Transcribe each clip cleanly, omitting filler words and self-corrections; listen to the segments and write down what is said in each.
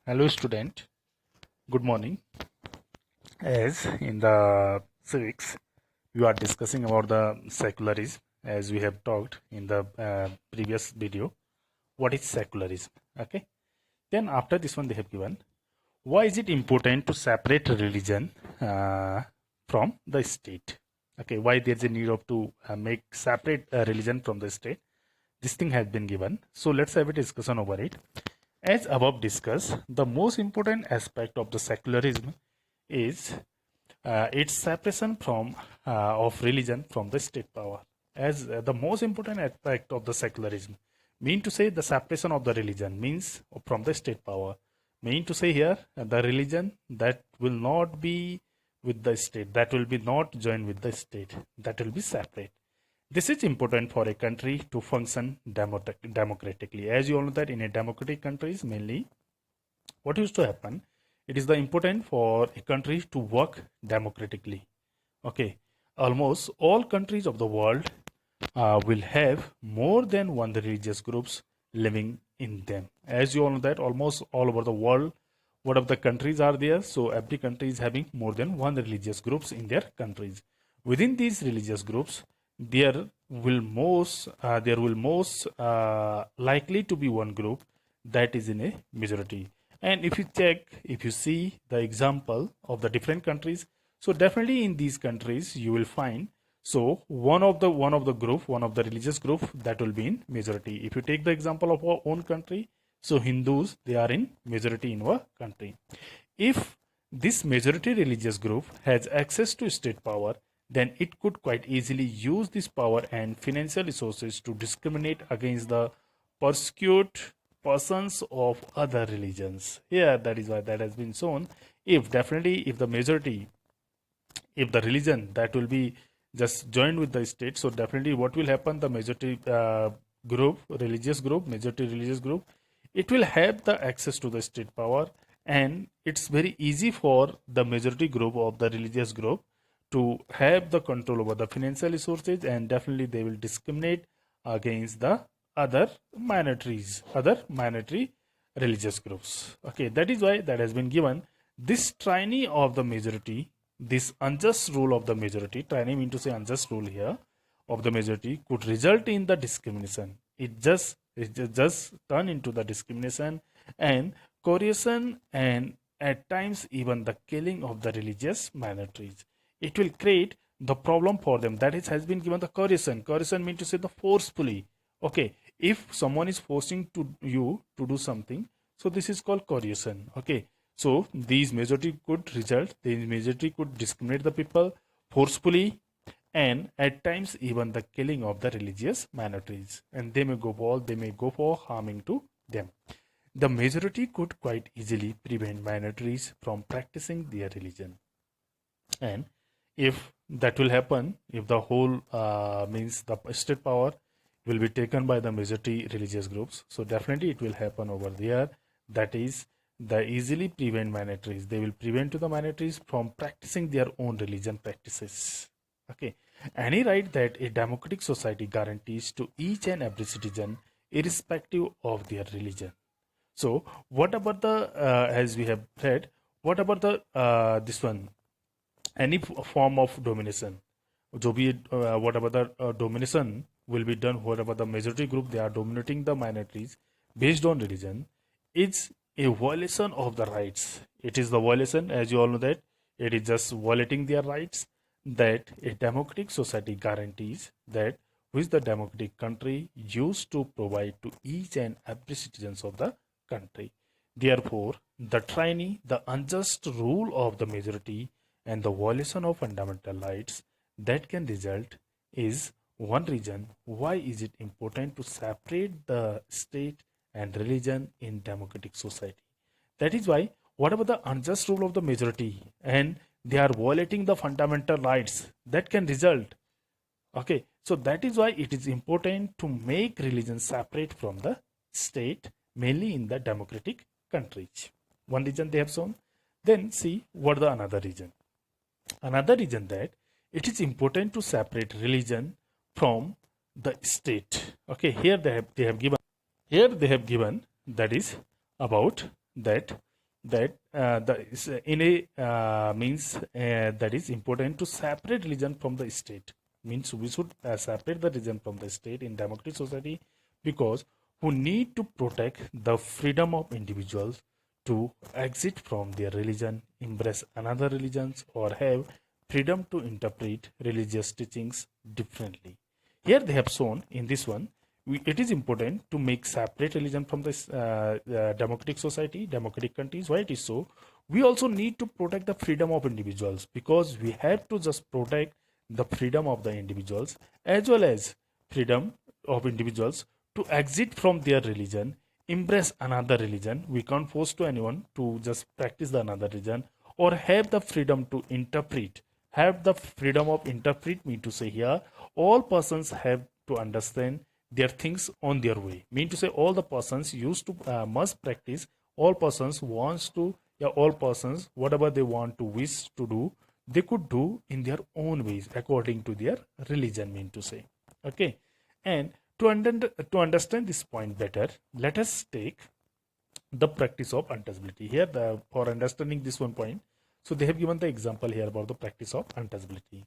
Hello student, good morning. As in the civics, we are discussing about the secularism as we have talked in the previous video. What is secularism? Okay. Then after this one they have given, why is it important to separate religion from the state? Okay, why there is a need of to make separate religion from the state? This thing has been given. So let's have a discussion over it. As above discussed, the most important aspect of the secularism is its separation from of religion from the state power. As the most important aspect of the secularism, mean to say the separation of the religion means from the state power. Mean to say here the religion that will not be with the state, that will be not joined with the state, that will be separate. This is important for a country to function democratically. As you all know that in a democratic countries, mainly what used to happen, it is the important for a country to work democratically. Okay, almost all countries of the world will have more than one religious groups living in them. As you all know that almost all over the world, what of the countries are there? So every country is having more than one religious groups in their countries. Within these religious groups, there will most likely to be one group that is in a majority. And if you see the example of the different countries, so definitely in these countries you will find so one of the religious group that will be in majority. If you take the example of our own country, so Hindus, they are in majority in our country. If this majority religious group has access to state power, then it could quite easily use this power and financial resources to discriminate against the persecute persons of other religions. Here, that is why that has been shown. If the majority, if the religion that will be just joined with the state, so definitely what will happen, the majority majority religious group, it will have the access to the state power, and it's very easy for the majority group of the religious group to have the control over the financial resources, and definitely they will discriminate against the other minority religious groups. Okay, that is why that has been given. This tyranny of the majority, this unjust rule of the majority, tyranny mean to say unjust rule here of the majority, could result in the discrimination. It just turn into the discrimination and coercion, and at times even the killing of the religious minorities. It will create the problem for them. That is has been given the coercion. Coercion mean to say the forcefully. Okay, if someone is forcing to you to do something, so this is called coercion. Okay, so these majority could discriminate the people forcefully, and at times even the killing of the religious minorities, and they may go for harming to them. The majority could quite easily prevent minorities from practicing their religion, and if that will happen, if the whole means the state power will be taken by the majority religious groups, so definitely it will happen over there. That is, the easily prevent minorities, they will prevent to the minorities from practicing their own religion practices. Okay, any right that a democratic society guarantees to each and every citizen irrespective of their religion. So what about the as we have read, what about the this one, any form of domination, जो भी whatever the domination will be done, whatever the majority group they are dominating the minorities based on religion, is a violation of the rights. It is the violation, as you all know that it is just violating their rights that a democratic society guarantees, that which the democratic country used to provide to each and every citizens of the country. Therefore, the tyranny, the unjust rule of the majority, and the violation of fundamental rights that can result is one reason why is it important to separate the state and religion in democratic society. That is why whatever the unjust rule of the majority and they are violating the fundamental rights that can result. Okay, so that is why it is important to make religion separate from the state, mainly in the democratic countries. One reason they have shown. Then see what the another reason. Another reason that it is important to separate religion from the state. Okay, here they have given that is about that that in a means that is important to separate religion from the state. Means we should separate the religion from the state in democratic society, because we need to protect the freedom of individuals to exit from their religion, embrace another religions, or have freedom to interpret religious teachings differently. Here they have shown in this one, it is important to make separate religion from this democratic society, democratic countries. Why it is so? We also need to protect the freedom of individuals, because we have to just protect the freedom of the individuals as well as freedom of individuals to exit from their religion, embrace another religion. We can't force to anyone to just practice the another religion, or have the freedom to interpret. Have the freedom of interpret, mean to say here, all persons have to understand their things on their way. Mean to say all the persons used to must practice. All persons wants to, yeah, all persons whatever they want to wish to do, they could do in their own ways according to their religion. Mean to say, okay. And to understand this point better, let us take the practice of untouchability here. For understanding this one point, so they have given the example here about the practice of untouchability.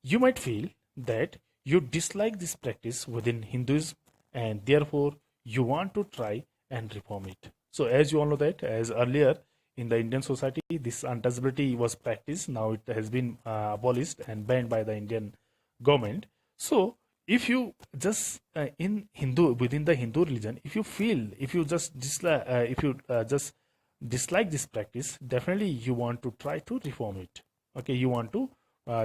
You might feel that you dislike this practice within Hinduism, and therefore you want to try and reform it. So as you all know that, as earlier in the Indian society, this untouchability was practiced. Now it has been abolished and banned by the Indian government. So if you just in Hindu, within the Hindu religion, if you feel, if you just dislike, if you just dislike this practice, definitely you want to try to reform it. Okay, you want to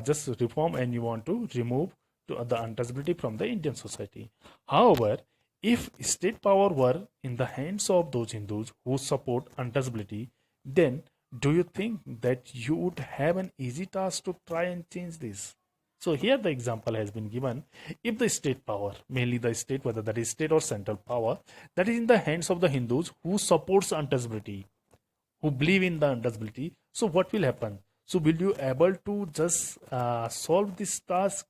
just reform, and you want to remove the untouchability from the Indian society. However, if state power were in the hands of those Hindus who support untouchability, then do you think that you would have an easy task to try and change this? So here the example has been given. If the state power, mainly the state, whether that is state or central power, that is in the hands of the Hindus who supports untouchability, who believe in the untouchability, so what will happen? So will you able to just solve this task,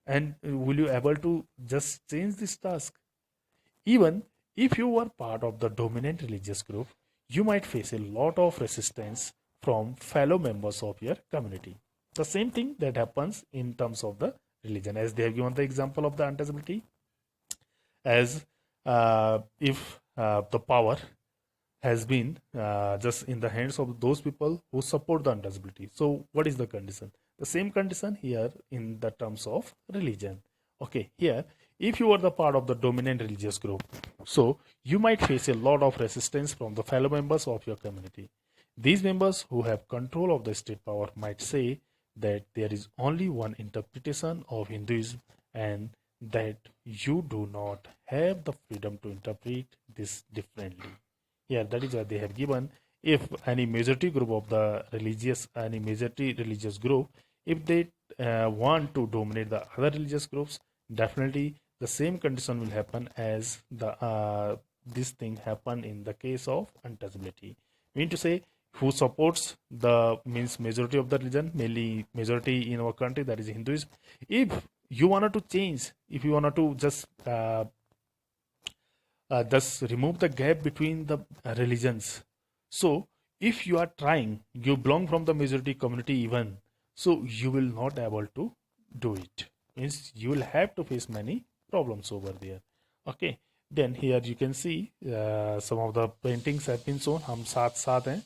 and will you able to just change this task? Even if you were part of the dominant religious group, you might face a lot of resistance from fellow members of your community. The same thing that happens in terms of the religion, as they have given the example of the untouchability, as if the power has been just in the hands of those people who support the untouchability. So what is the condition? The same condition here in the terms of religion. Okay, here if you are the part of the dominant religious group, so you might face a lot of resistance from the fellow members of your community. These members who have control of the state power might say that there is only one interpretation of Hinduism, and that you do not have the freedom to interpret this differently. Yeah, that is what they have given. If any majority group of the religious, any majority religious group, if they want to dominate the other religious groups, definitely the same condition will happen as the this thing happen in the case of untouchability. Mean to say, who supports the means majority of the religion, mainly majority in our country, that is Hinduism. If you wanted to change, if you wanted to just thus remove the gap between the religions. So if you are trying, you belong from the majority community even, so you will not able to do it. Means you will have to face many problems over there. Okay, then here you can see some of the paintings have been shown. Hum saath saath hain,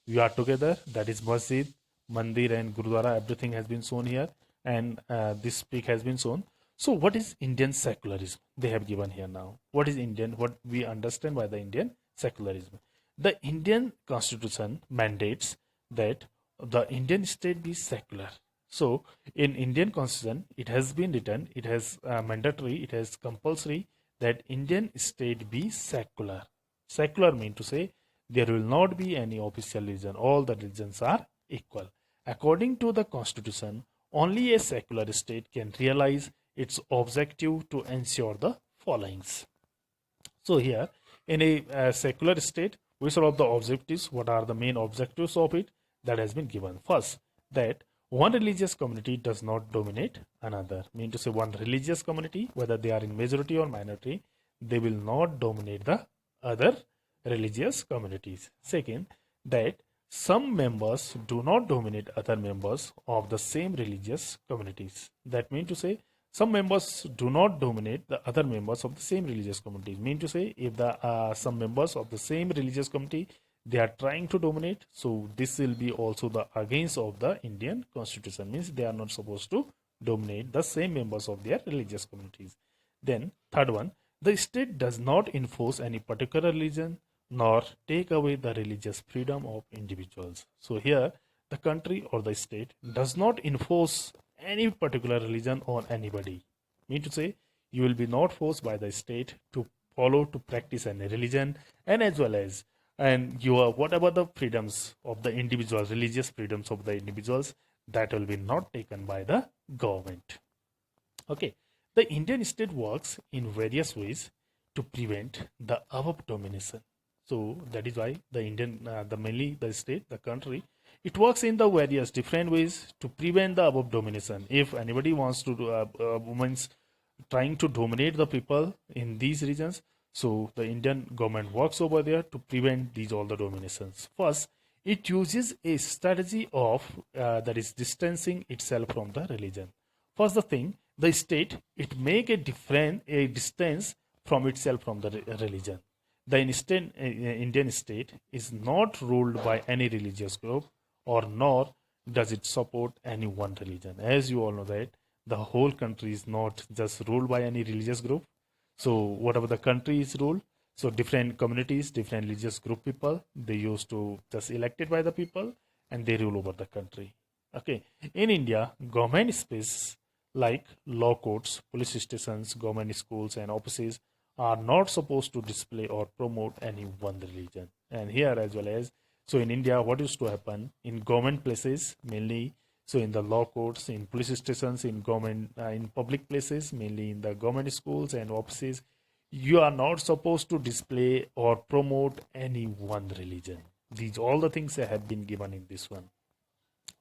we are together. That is masjid, mandir and gurudwara. Everything has been shown here, and this peak has been shown. So what is Indian secularism? They have given here now. What is Indian? What we understand by the Indian secularism? The Indian constitution mandates that the Indian state be secular. So in Indian constitution, it has been written, it has mandatory, it has compulsory that Indian state be secular. Secular mean to say there will not be any official religion. All the religions are equal. According to the constitution, only a secular state can realize its objective to ensure the followings. So here in a secular state, which are of the objectives, what are the main objectives of it, that has been given. First, that one religious community does not dominate another. Mean to say, one religious community, whether they are in majority or minority, they will not dominate the other religious communities. Second, that some members do not dominate other members of the same religious communities. That means to say some members do not dominate the other members of the same religious communities. Mean to say if the some members of the same religious community they are trying to dominate, so this will be also the against of the Indian constitution, means they are not supposed to dominate the same members of their religious communities. Then third one, the state does not enforce any particular religion nor take away the religious freedom of individuals. So here the country or the state does not enforce any particular religion on anybody. Mean to say you will be not forced by the state to follow to practice any religion, and as well as and your whatever the freedoms of the individuals, religious freedoms of the individuals, that will be not taken by the government. Okay, the Indian state works in various ways to prevent the above domination. So that is why the Indian, the mainly the state, the country, it works in the various different ways to prevent the above domination. If anybody wants to do, women's trying to dominate the people in these regions, so the Indian government works over there to prevent these all the dominations. First, it uses a strategy of that is distancing itself from the religion. First, the thing, the state it make a distance from itself from the religion. The Indian state is not ruled by any religious group, or nor does it support any one religion. As you all know that the whole country is not just ruled by any religious group. So whatever the country is ruled, so different communities, different religious group people, they used to just elected by the people and they rule over the country. Okay, in India, government space like law courts, police stations, government schools and offices are not supposed to display or promote any one religion. And here as well as, so in India, what used to happen in government places mainly, so in the law courts, in police stations, in government, in public places, mainly in the government schools and offices, you are not supposed to display or promote any one religion. These all the things have been given in this one.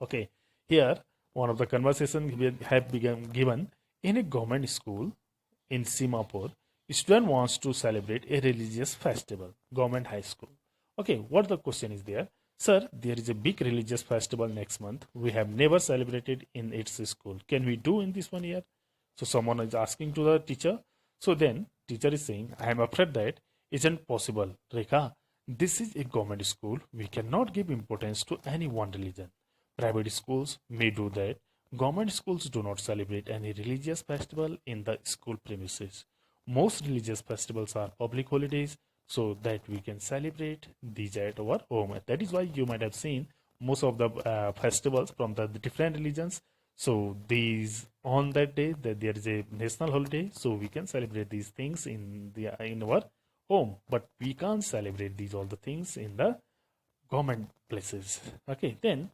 Okay, here one of the conversations have been given in a government school in Simapur. Student wants to celebrate a religious festival, government high school. Okay, what the question is there? Sir, there is a big religious festival next month. We have never celebrated in its school. Can we do in this 1 year? So someone is asking to the teacher. So then teacher is saying, I am afraid that isn't possible. Rekha, this is a government school. We cannot give importance to any one religion. Private schools may do that. Government schools do not celebrate any religious festival in the school premises. Most religious festivals are public holidays, so that we can celebrate these at our home. That is why you might have seen most of the festivals from the different religions. So these on that day that there is a national holiday, so we can celebrate these things in our home, but we can't celebrate these all the things in the government places. Okay, then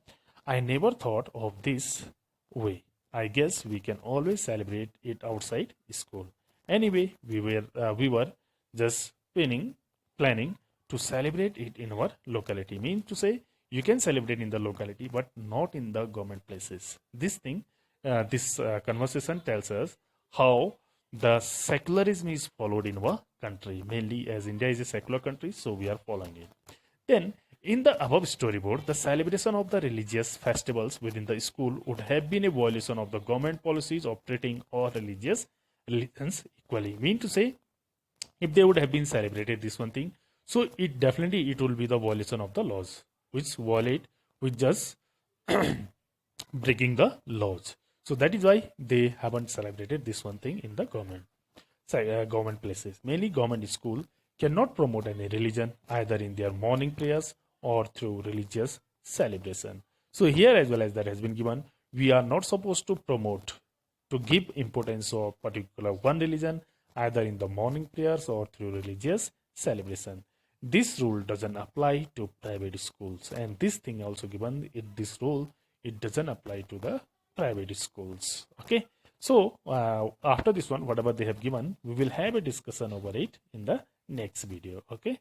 I never thought of this way. I guess we can always celebrate it outside school. Anyway, we were just planning to celebrate it in our locality. Means to say you can celebrate in the locality but not in the government places. This conversation tells us how the secularism is followed in our country, mainly as India is a secular country, so we are following it. Then in the above storyboard, the celebration of the religious festivals within the school would have been a violation of the government policies of treating all religions equally. Mean to say, if they would have been celebrated this one thing, so it definitely it will be the violation of the laws, which just breaking the laws. So that is why they haven't celebrated this one thing in the government places. Mainly government school cannot promote any religion either in their morning prayers or through religious celebration. So here as well as that has been given, we are not supposed to promote, to give importance of particular one religion either in the morning prayers or through religious celebration. This rule doesn't apply to private schools, and this thing also given this rule, it doesn't apply to the private schools. Okay, so after this one, whatever they have given, we will have a discussion over it in the next video. Okay.